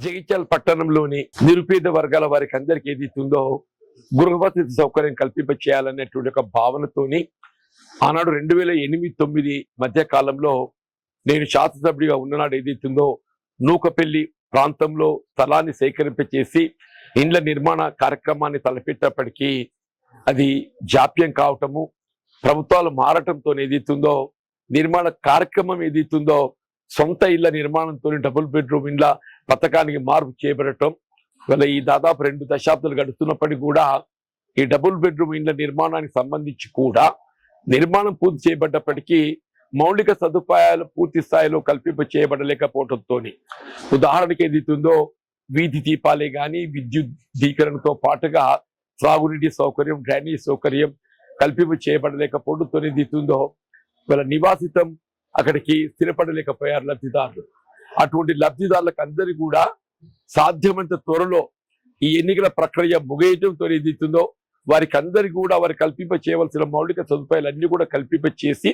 జగిత్యాల పట్టణంలోని నిరుపేద వర్గాల వారికి అందరికీ ఏదైతుందో గృహవసతి సౌకర్యం కల్పింప చేయాలనేటువంటి ఒక భావనతోని ఆనాడు 2008-9 మధ్య కాలంలో నేను శాసనసభ్యుడిగా ఉన్ననాడు ఏదైతుందో నూకపల్లి ప్రాంతంలో స్థలాన్ని సేకరింపచేసి ఇండ్ల నిర్మాణ కార్యక్రమాన్ని తలపెట్టినప్పటికీ అది జాప్యం కావటము, ప్రభుత్వాలు మారటంతో ఏదైతుందో నిర్మాణ కార్యక్రమం ఏదైతుందో సొంత ఇళ్ల నిర్మాణంతో డబుల్ బెడ్రూమ్ ఇండ్ల పథకానికి మార్పు చేయబడటం వల్ల ఈ దాదాపు 2 దశాబ్దాలు గడుస్తున్నప్పటికీ కూడా ఈ డబుల్ బెడ్రూమ్ ఇండ్ల నిర్మాణానికి సంబంధించి కూడా నిర్మాణం పూర్తి చేయబడ్డప్పటికీ మౌలిక సదుపాయాలు పూర్తి స్థాయిలో కల్పింప చేయబడలేకపోవడంతో ఉదాహరణకి ఏదైతుందో వీధి దీపాలే కానీ విద్యుద్దీకరణతో పాటుగా త్రాగునీటి సౌకర్యం, డ్రైనేజ్ సౌకర్యం కల్పింప చేయబడలేకపోవడంతో ఏదైతుందో వాళ్ళ నివాసితం అక్కడికి స్థిరపడలేకపోయారు లబ్ధిదారులు. అటువంటి లబ్ధిదారులకు అందరికీ కూడా సాధ్యమంత త్వరలో ఈ ఎన్నికల ప్రక్రియ ముగియటంతో ఏదైతుందో వారికి అందరికీ కూడా వారికి కల్పింప చేయవలసిన మౌలిక సదుపాయాలన్నీ కూడా కల్పింప చేసి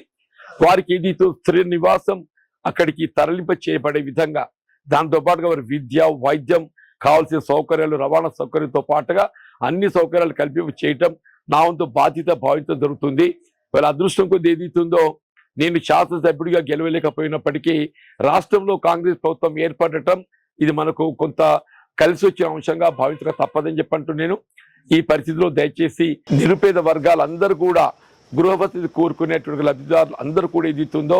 వారికి ఏదైతే స్థిర నివాసం అక్కడికి తరలింప చేయబడే విధంగా దాంతోపాటుగా వారి విద్య, వైద్యం కావాల్సిన సౌకర్యాలు, రవాణా సౌకర్యంతో పాటుగా అన్ని సౌకర్యాలు కల్పింప చేయటం నా వంతు బాధ్యత భావించడం జరుగుతుంది. వాళ్ళ అదృష్టం కొద్ది ఏదైతుందో నేను శాసనసభ్యుడిగా గెలవలేకపోయినప్పటికీ రాష్ట్రంలో కాంగ్రెస్ ప్రభుత్వం ఏర్పడటం ఇది మనకు కొంత కలిసి వచ్చిన అంశంగా భావించక తప్పదని చెప్పంటూ నేను ఈ పరిస్థితిలో దయచేసి నిరుపేద వర్గాలందరూ కూడా గృహవసతి కోరుకునేటువంటి లబ్ధిదారులు అందరూ కూడా ఏదైతుందో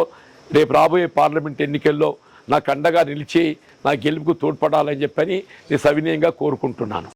రేపు రాబోయే పార్లమెంట్ ఎన్నికల్లో నాకు అండగా నిలిచి నా గెలుపుకు తోడ్పడాలని చెప్పని నేను సవినయంగా కోరుకుంటున్నాను.